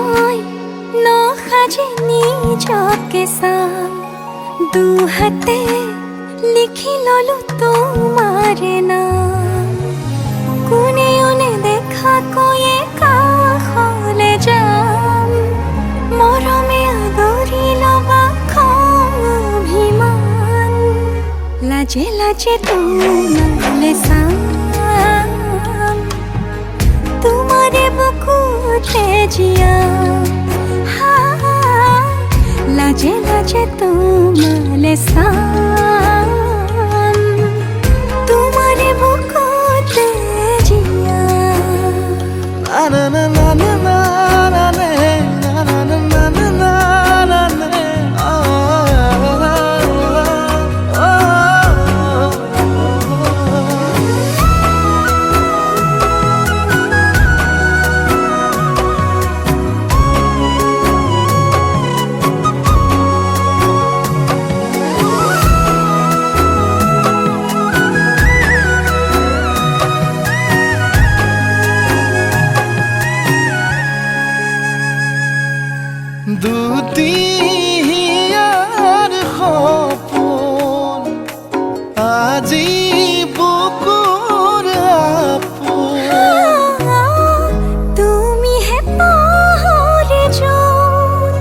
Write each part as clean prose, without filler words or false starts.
মই নসাজে নিজকে চাম দুহাতে লিখি ললো তোমাৰ নাম কোনেও নেদেখাকৈয়ে কাষলে যাম মৰমে আদৰি লবা খং অভিমান লাজে লাজে তোমালে চাম তোমাৰে বুকুতে জিয়াম লাজে লাজে তোমালে চাম তোমাৰে বুকুতে জিয়াম না না না না না না না না না না না না দুটিয়াৰ সপোন আজি বুকুৰ আপোন তুমিহে পাহৰি যোন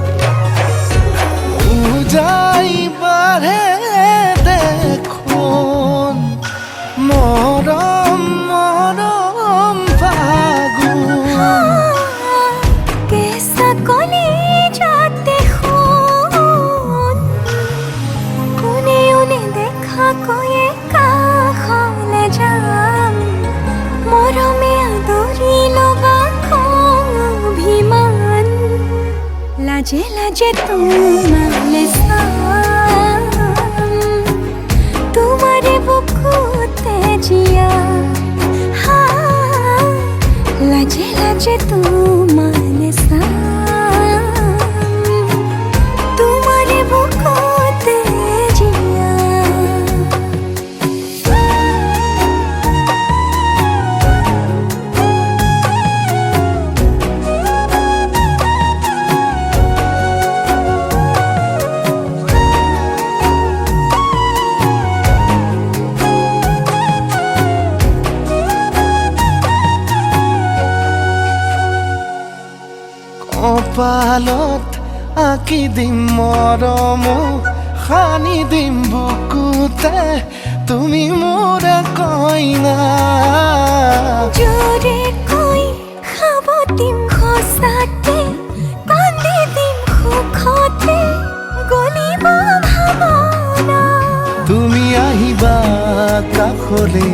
উজাই বাঢ়ে দেখোন মৰম মৰম ফাগুন কেঁচা কলিজাতে সোণ কোনেও নেদেখাকৈয়ে কাষলে যাম মৰমে আদৰি লবা খং অভিমান লাজে লাজে তোমালে চাম তোমাৰে বুকুতে জিয়াম লাজে লাজে তোমালে চাম তোমাৰে বুকুতে জিয়াম কপালত আঁকি দিম মৰম সানি দিম বুকুতে তুমি মোৰ কইনা জোৰে কৈ খাব দিম সঁচাতে কান্দি দিম সুখতে গলিব ভাৱনা তুমি আহিবা কাষলে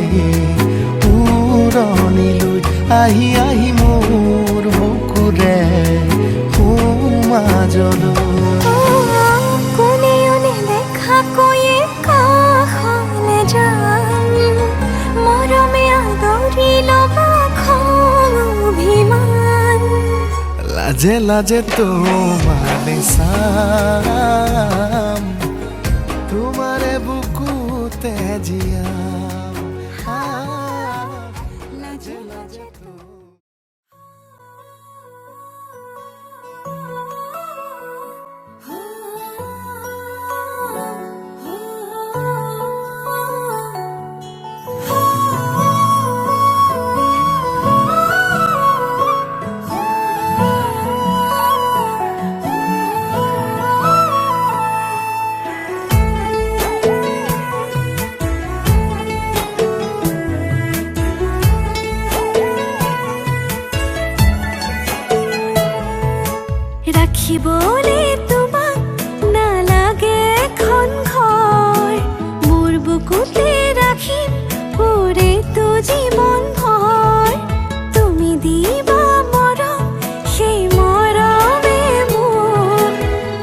উৰণিলৈ আহি আহি মোৰ বুকুৰে সোমাজলৈ কোনেও নেদেখাকৈয়ে কাষলে যাম মৰমে আদৰি লবা খং অভিমান লাজে লাজে তোমালে চাম তোমাৰে বুকুতে জিয়াম লাজে লাজে ৰাখিবলে তোমাক নালাগে এখন ঘৰ মোৰ বুকুতে ৰাখিম পুৰেতো জীৱন ভৰ তুমি দিবা মৰম সেই মৰমে মোক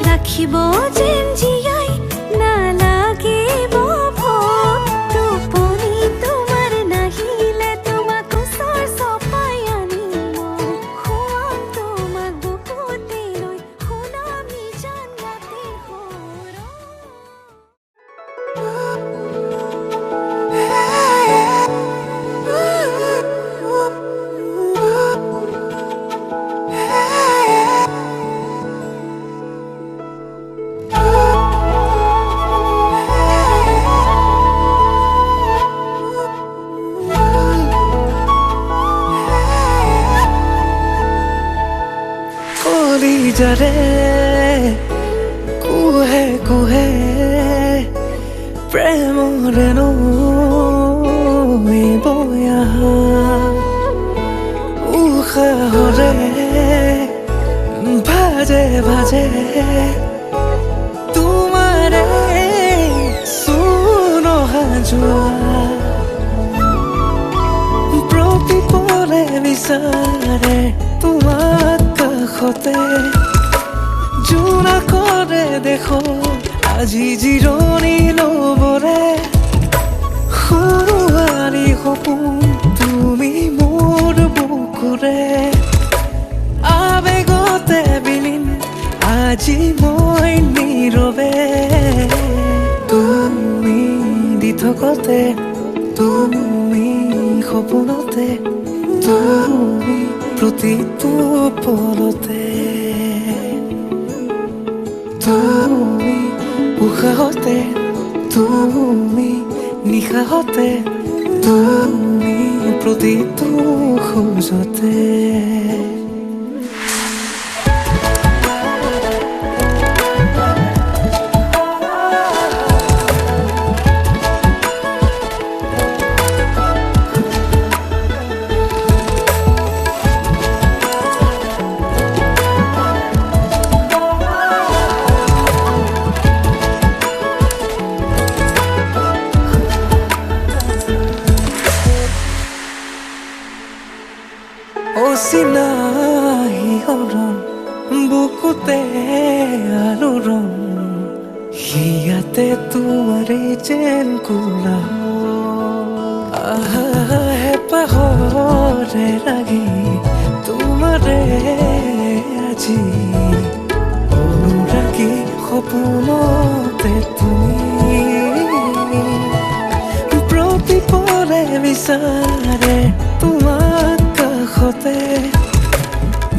ৰাখিব যেন জীয়াই নালাগিব ভোক টোপনি তোমাৰ নাহিলে তোমাক ওচৰ চপাই আনিম মই খুৱাম তোমাক বুকুতে লৈ শুনাম নিজান ৰাতিৰ সুৰ কলিজাৰে কুহে কুহে প্ৰেমৰে নৈ বৈ আহা উশাহৰে ভাজে ভাজে তোমাৰে চূণ অহা যোৱা প্ৰতিপলে বিচাৰে তোমাক কাষতে জোনা কৰে দেখো আজি জিৰণি লবৰে সৰুৱাৰী সপোন তুমি মোৰ বুকুৰে আবেগতে বিলীন আজি মই নীৰৱে তুমি দি থকতে তুমি সপোনতে তুমি প্ৰতিটো পলতে তুমি উশাহতে তুমি নিশাহতে তুমি প্ৰতিটো খোজতে অচিনাহি হৰণ বুকুতে আলোড়ন হিয়াতে তোমাৰে যেন কোলা হেঁপাহৰে লাগি তোমাৰে আজি অনুৰাগী সপোনতে তুমি প্ৰতিপলে বিচাৰে তোমাক কাষতে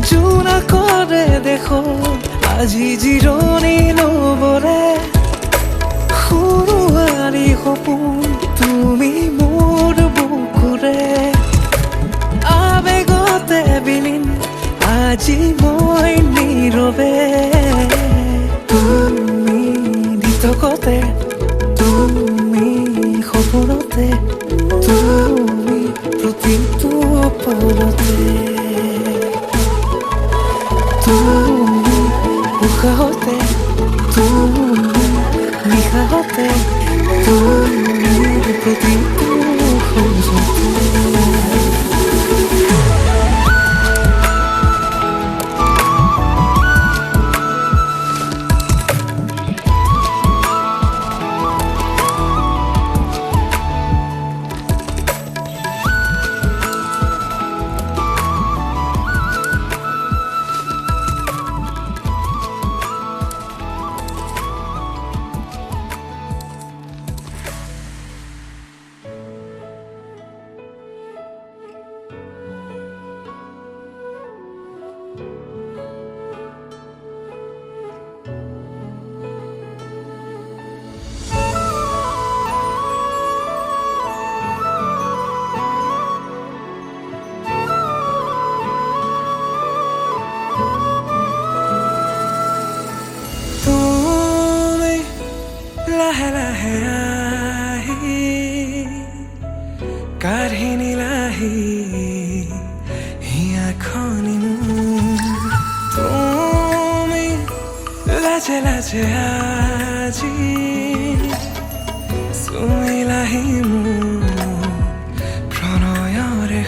জোনা কৰে দেখো আজি জিৰণি লবৰে সৰুৱাৰী সপোন তুমি মোৰ বুকুৰে আবেগতে বিলীন আজি মই নীৰৱে তুমি দি থকতে তুমি সপোনতে তুমি প্ৰতিটো পলতে তুমি উশাহতে তুমি নিশাহতে তুমি প্ৰতিটো খোজতে লাহে লাহে আহি কাঢ়ি নিলাহি হিয়াখনি তুমি লাজে লাজে আজি চুমিলাহি মোৰ প্ৰণয়ৰে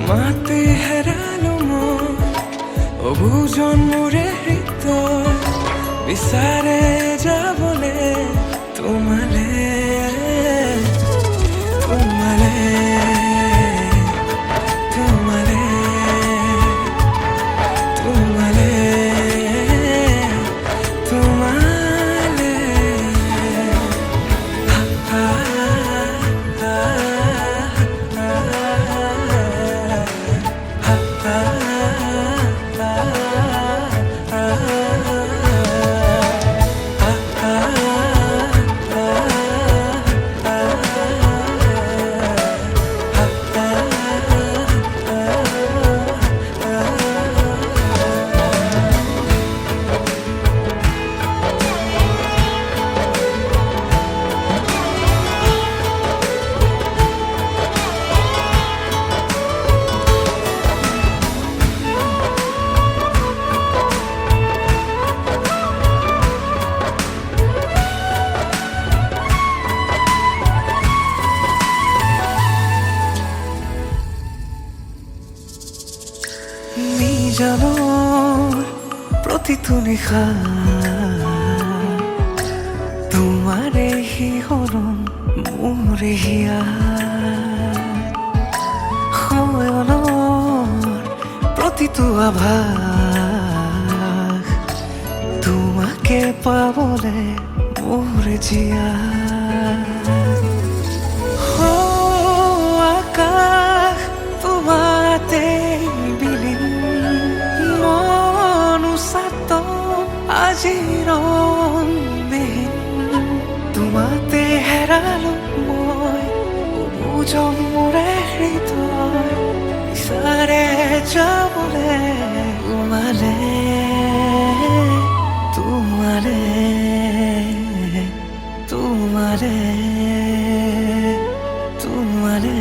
মাতে হেৰালো মই অবুজন মোৰে হৃদয় বিচাৰে যাবলে তোমালে তোমালে তোমালে তোমালে তোমালে প্ৰতিটো নিশা তোমাৰে শিহৰণ মোৰে হিয়া শয়নৰ প্ৰতিটো আভাস তোমাকে পাবলে মোৰে জিয়া আকাশ তোমাতে বিলীন মনুষ্যত আজিৰ ৰংবিহীন তোমাতে হেৰালো মই বুজম মোৰে হৃদয় বিচাৰে যাবলে তোমালে তোমালে তোমালে তোমালে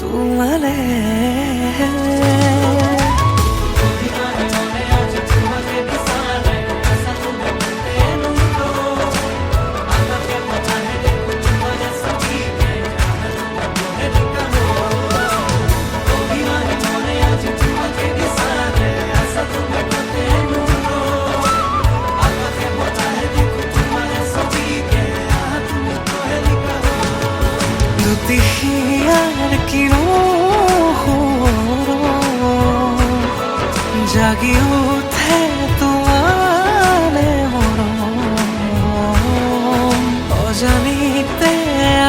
তোমালে Dihiyar kino jagi uthe tuane moron ojanite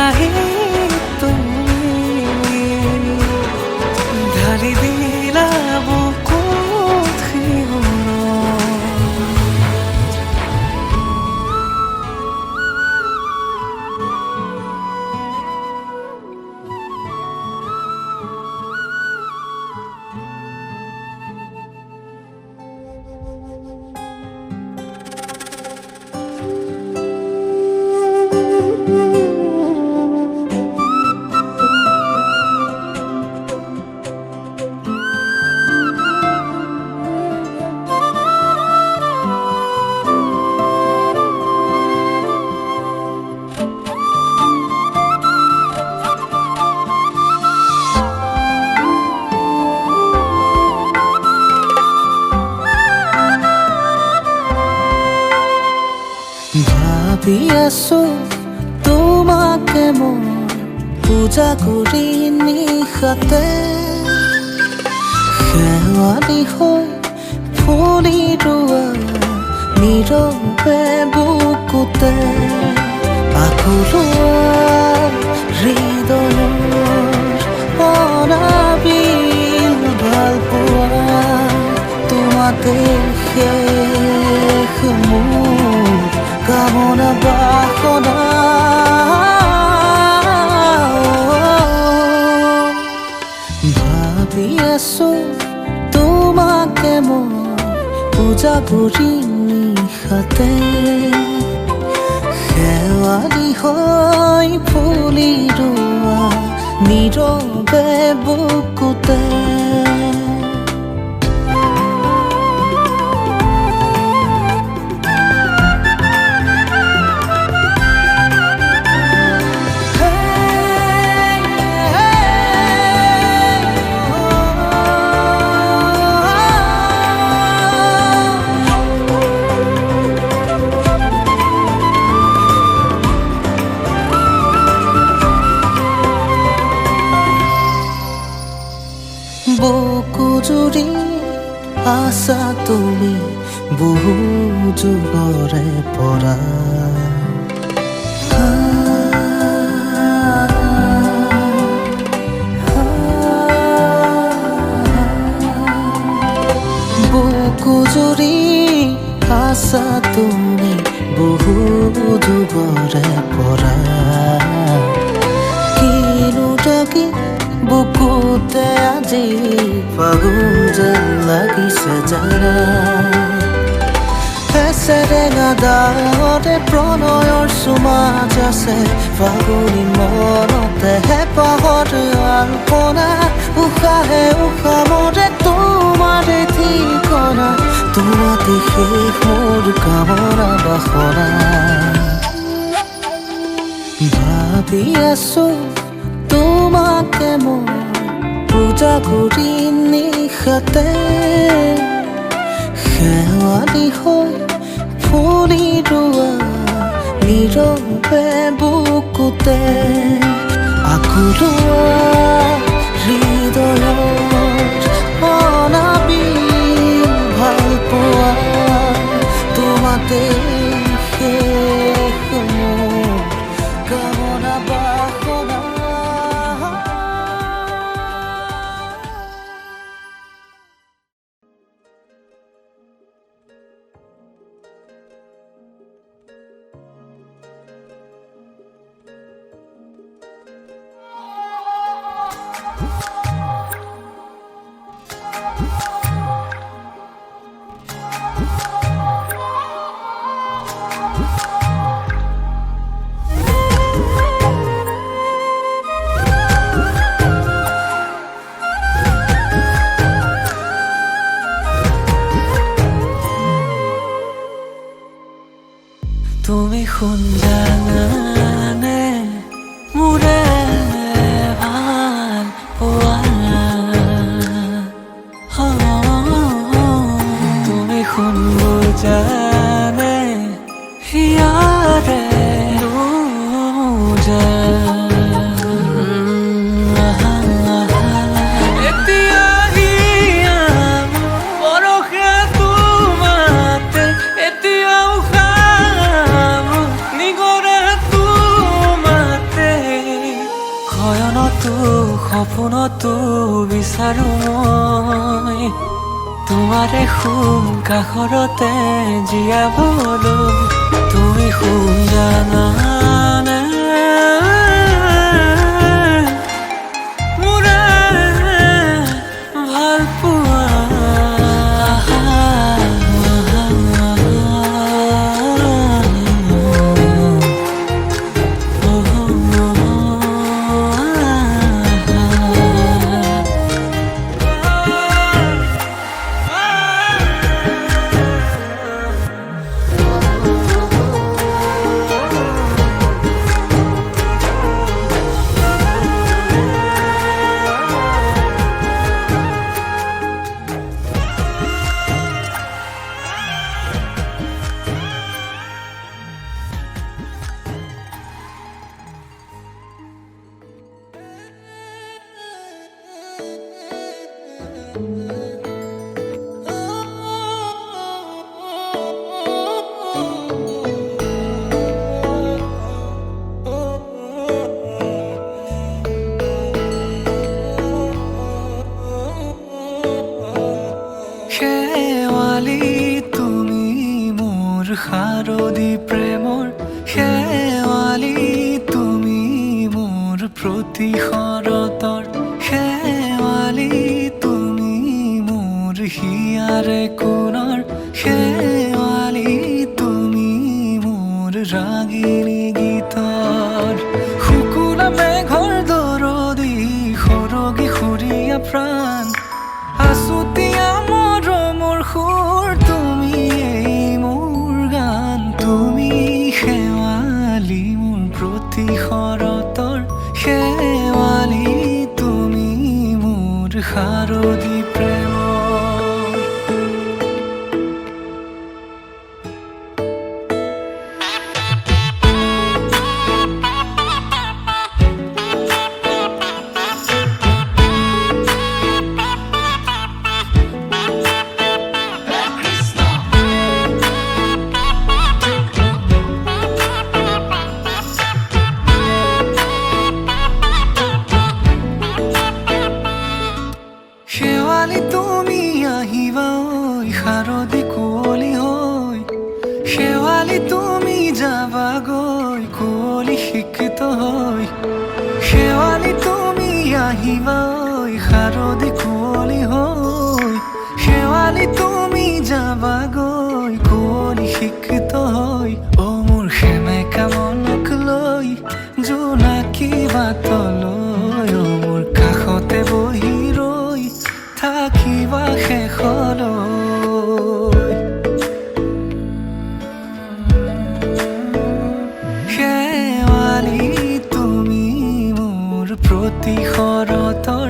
ahi tumi dhali dila bukut hiyoron ভাবি আছো তোমাকে মই পূজা কৰি নিশাতে শেৱালি হৈ ফুলি ৰোৱা নীৰৱে বুকুতে আকুলোৱা হৃদয়ৰ অনাবিল ভাল পোৱা তোমাতে শেষ মোৰ কামনা বাসনা ভাবি আছো তোমাকে মই পূজা কৰি নিশাতে শেৱালি হৈ ফুলি ৰোৱা নীৰৱে বুকুতে বুকুজুৰি আছা তুমি বহু যুগৰে পৰা বুকুজুৰি আছা তুমি বহু যুগৰে পৰা কিনো তাকি বুকুতে আজি ফাগুন যেন লাগিছে জানা সেৰেঙা ডাৱৰে প্ৰণয়ৰ সুমাজ আছে ফাগুনী মনতে হেঁপাহৰ আলপনা উশাহে উশাহ মৰে তোমাৰে ঠিকনা তোমাতে শেষ মোৰ কামনা বাসনা ভাবি আছো তোমাকে মই পূজা কৰি নিশাতে শেৱালি হৈ ফুলি ৰোৱা নীৰৱে বুকুতে আকুলোৱা হৃদয়ত অনাবিল ভাল পোৱা তোমাতে শেষ মোৰ কামনা বাসনা তুমি শুন জানানে মোৰে ভাল পোৱা তুমি শুন বুজানে হিয়াৰে সপোনতো বিচাৰো মই তোমাৰে শুন কাষৰতে জীয়াবলৈ তুমি শুন জানানে মোৰে ভাল পোৱা শেৱালি তুমি মোৰ শাৰদী প্ৰেমৰ শেৱালি তুমি মোৰ প্ৰতি শৰতৰ শেৱালি তুমি মোৰ হিয়াৰে কোণৰ শেৱালি তুমি মোৰ ৰাগিনী গীতৰ শুকুলা মেঘৰ দৰদি সৰগী সুৰীয়া প্ৰাণ আছুতীয়া মৰমৰ সুৰ তুমি মোৰ গান তুমি শেৱালি মোৰ প্ৰতি শৰতৰ শেৱালি তুমি মোৰ শাৰদী প্ৰেমৰ শেৱালি তুমি আহিবা ঐ শাৰদী কুঁৱলী হৈ শেৱালি তুমি যাবাগৈ কুঁৱলী শিক্ষিত হৈ শেৱালি তুমি আহিবা ঐ শাৰদী কুঁৱলী হৈ শেৱালি তুমি যাবাগৈ কুঁৱলী শিক্ষিত হৈ অ মোৰ সেমেকা মনক লৈ জোনাকী বাটলৈ অ মোৰ কাষতে বহি থাকিবা শেষলৈ শেৱালি তুমি মোৰ প্ৰতি শৰতৰ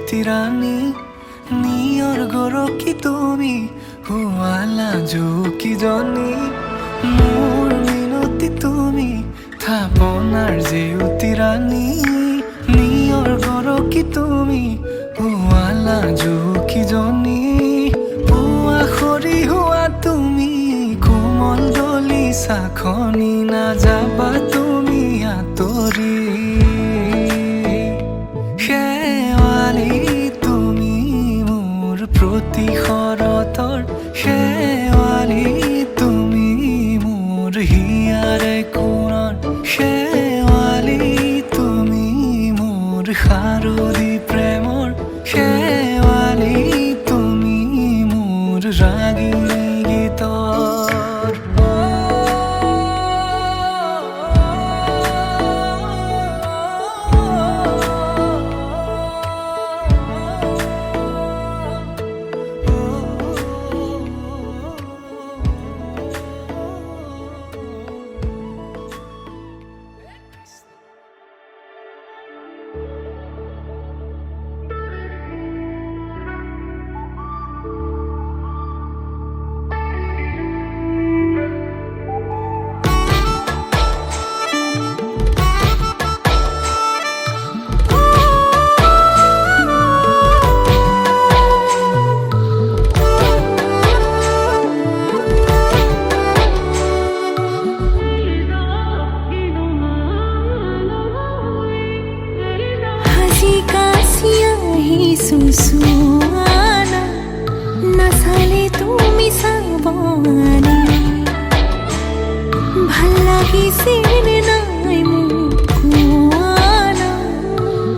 অতি ৰাণী নিয়ৰ গৰকি তুমি শুৱালা জুকিজনী মোৰ মিনতি তুমি থাপনাৰ জেউতি ৰাণী নিয়ৰ গৰকি তুমি শুৱালা জুকিজনী পুৱা খৰি হোৱা তুমি কোমল দলি চাখনি নাযাবা তুমি আঁতৰি শেৱালি তুমি মোৰ প্ৰতি শৰতৰ শেৱালি তুমি মোৰ হিয়াৰে কোণৰ শেৱালি তুমি মোৰ শাৰদী প্ৰেমৰ শেৱালি তুমি মোৰ ৰাগিনী গীতৰ সুসুয়ানা নাচালে তুমি চাবানে ভাল লাগিছে নাই মোক কোৱানা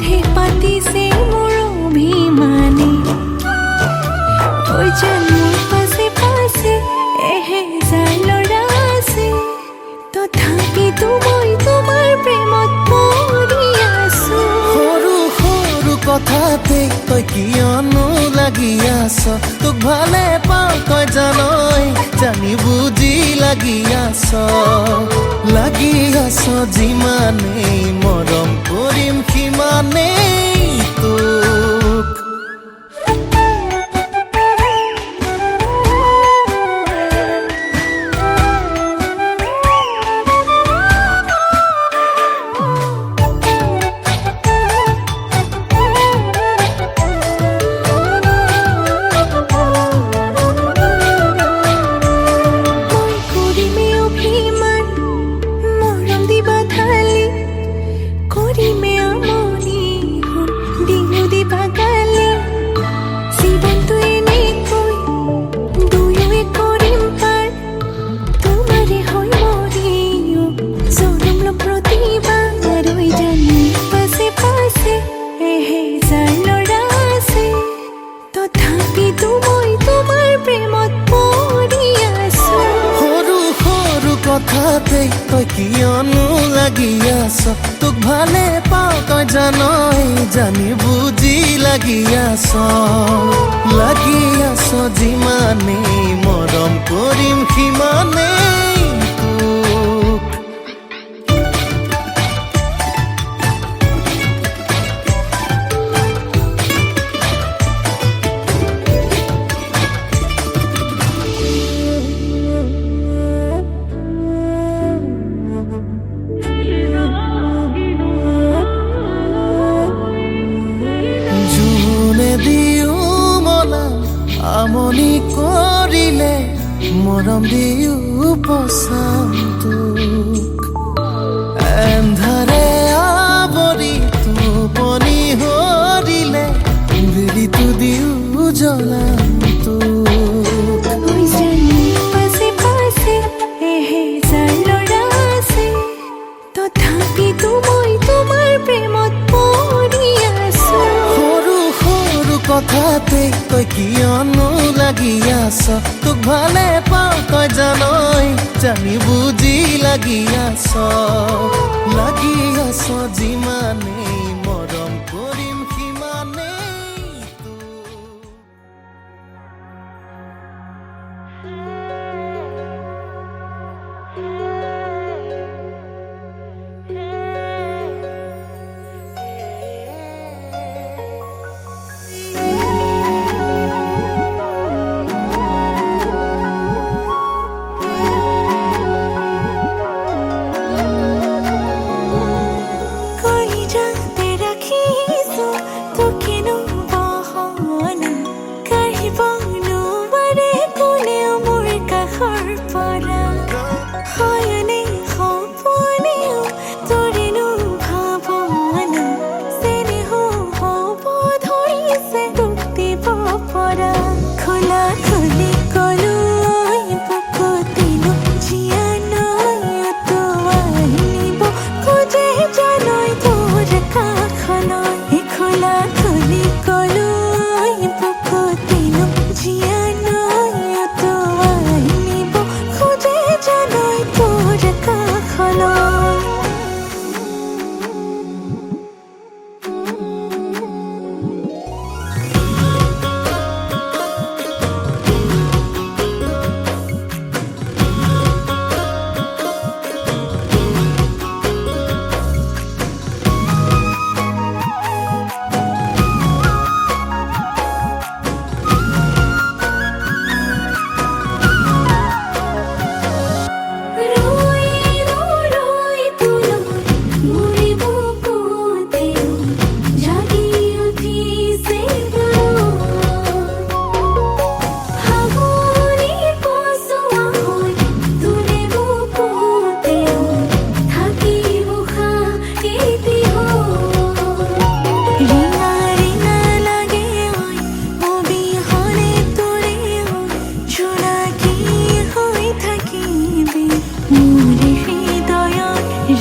হে পাতিছে মোৰ অভিমানে তই যেন মোৰ পাছে পাছে এহেজাৰ ল'ৰা আছে তথাপিতো মই তোমাৰ প্ৰেমত পৰি আছো সৰু সৰু কথাতে তই কিয়নো লাগি আছ তোক ভালে পাওঁ তই জানই জানি বুজি লাগি আছ যিমানেই মৰম কৰিম সিমানেই তোক কথাতে তই কিয়নো লাগি আছ তোক ভালে পাওঁ তই জানই জানি বুজি লাগি আছ যিমানেই মৰম কৰিম সিমানেই তোক আমনি কৰিলে মৰম দিও পচাম তোক এন্ধাৰে আৱৰি টোপনি হৰিলে বিৰিটো দিও জ্বলাম তোক তথাপিতো মই তোমাৰ প্ৰেমত পৰি আছো সৰু সৰু কথাতে তই কিয়নো লাগি আছ তোক ভালে পাওঁ তই জানই জানি বুজি লাগি আছ যিমানেই মৰম কৰিম সিমানেই তোক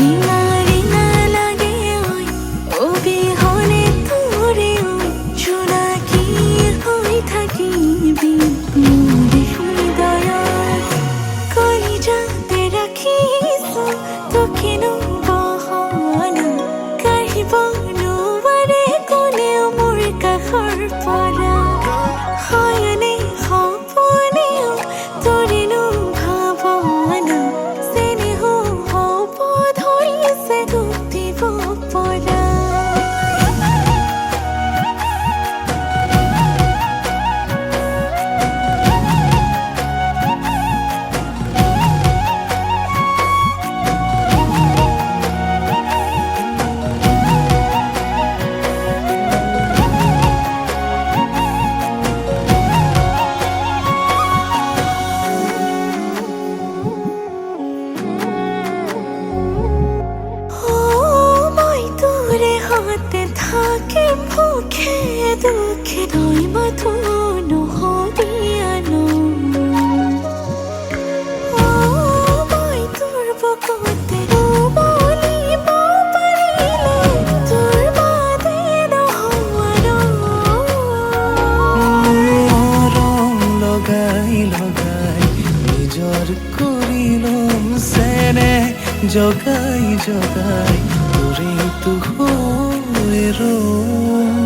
রিঙা রিঙা লাগে ওই অবিহনে তোরে ওই জোনাকি হই থাকিবি মোর হৃদয়ত কলিজাতে রাখিছো তোকেনো বহনা কাঢ়িব নোৱাৰে কোনেও মোৰ কাষৰ পৰা হয়নে সপোনেও তোৰেনো ভাৱনা চেনেহ হ'ব ধৰিছে দুখ দিব পৰা হাতে থাকে মুখে দুঃখে দই মাথো নহবিয়ানো মই তোৰ বুকুতে বলিব পাৰিলে তোৰ বাদে নহোৱাৰো ৰং লগাই লগাই নিজৰ কৰি ল'ম চেনে জগাই জগাই তোৰে তো হৈ ৰম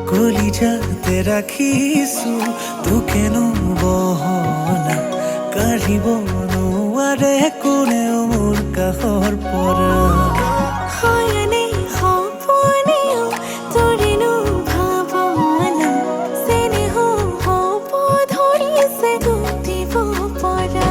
কলিজাতে ৰাখিছো তোকেনো বহনা কাঢ়িব নোৱাৰে কোনেও মোৰ কাষৰ পৰা হয়নে সপোনেও তোৰেনো ভাৱনা চেনেহ হ'ব ধৰিছে দুখ দিব পৰা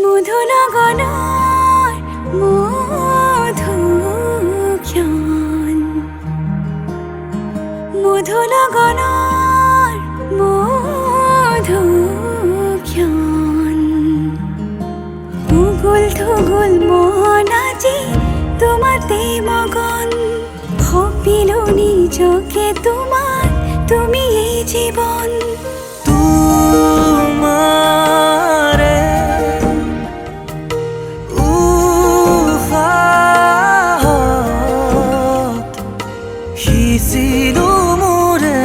মধুনগনৰ মধুক্ষণ মধুনগনৰ মধুক্ষণ উগুল থুগুল মন আজি তোমাতে মগন ভাবিলো নিজকে তোমাৰ তুমি এই জীৱন তোমাৰে সিঁচিলো মোৰে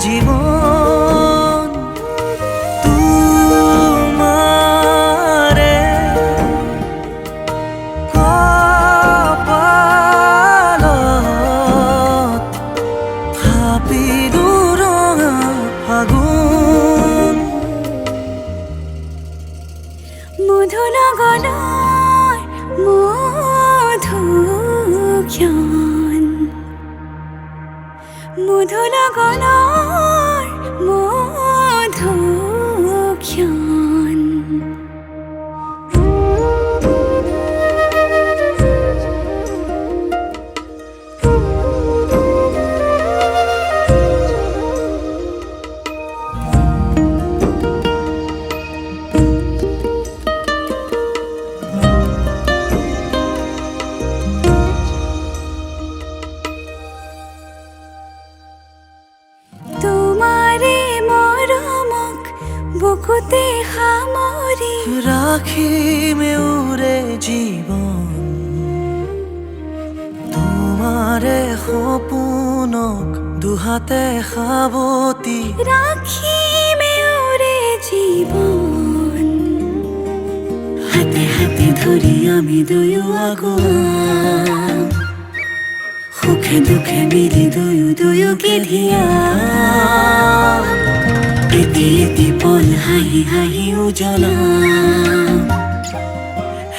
জীৱন তোমাৰে কপালত থাপিলো ৰঙা ফাগুন মধুনগৰৰ মধুক্ষণ মধুনগৰৰ মধুক্ষণ বুকুতে সামৰি ৰাখিমে উৰে জীৱন তোমাৰে সপোনক দুহাতে সাৱতি ৰাখিমে উৰে জীৱন হাতে হাতে ধৰি আমি দুয়ো আগুৱাম সুখে দুখে মিলি দুয়ো দুয়োকে ধিয়াম इति इति पल हाहि हाहि उजला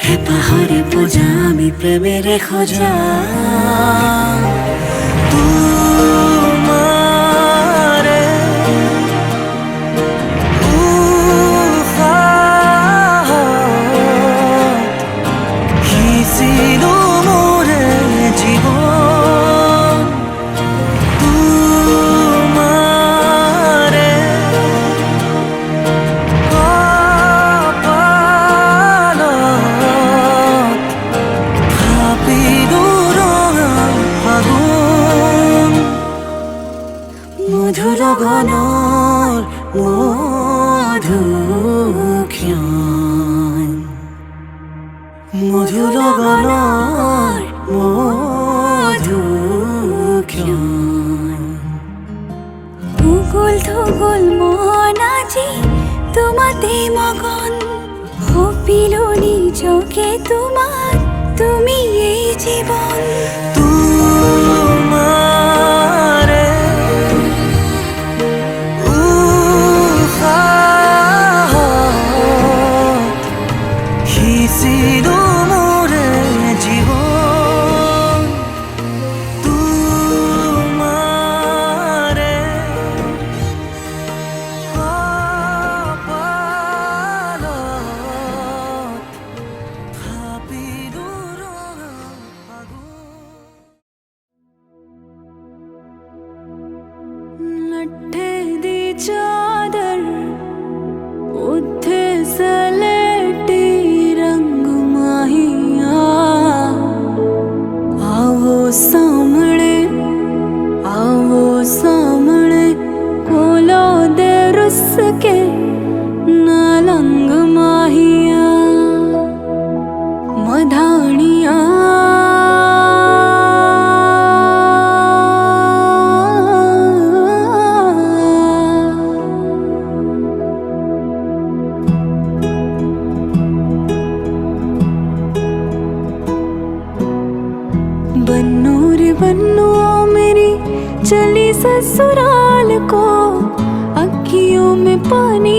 हेपाहरे বোঝা আমি প্রেমের খোঁজা তোমারে হিছিল মোরে জীবন তোমারে মধুর গণর মধুক্ষণ মধুর গণর মধুক্ষণ ভূগোল ধুগোল মন আজি তোমাতে মগন হপিল নিজকে তোমার তুমি এই জীবন তোমারে হিছিল মোরে জীবন তোমারে ਲੱਠੇ ਦੀ ਚਾਦਰ ਉੱਥੇ ਸਲੇਟੀ ਰੰਗ ਮਾਹੀਆ ਆਵੋ ਸਾਹਮਣੇ ਕੋਲੋਂ ਦੇ ਰੁੱਸ ਕੇ ਨਾ ਲੰਗ ਮਾਹੀਆ ਮਧਾਣੀਆਂ बन्नू रे बन्नू मेरी चली ससुराल को अखियों में पानी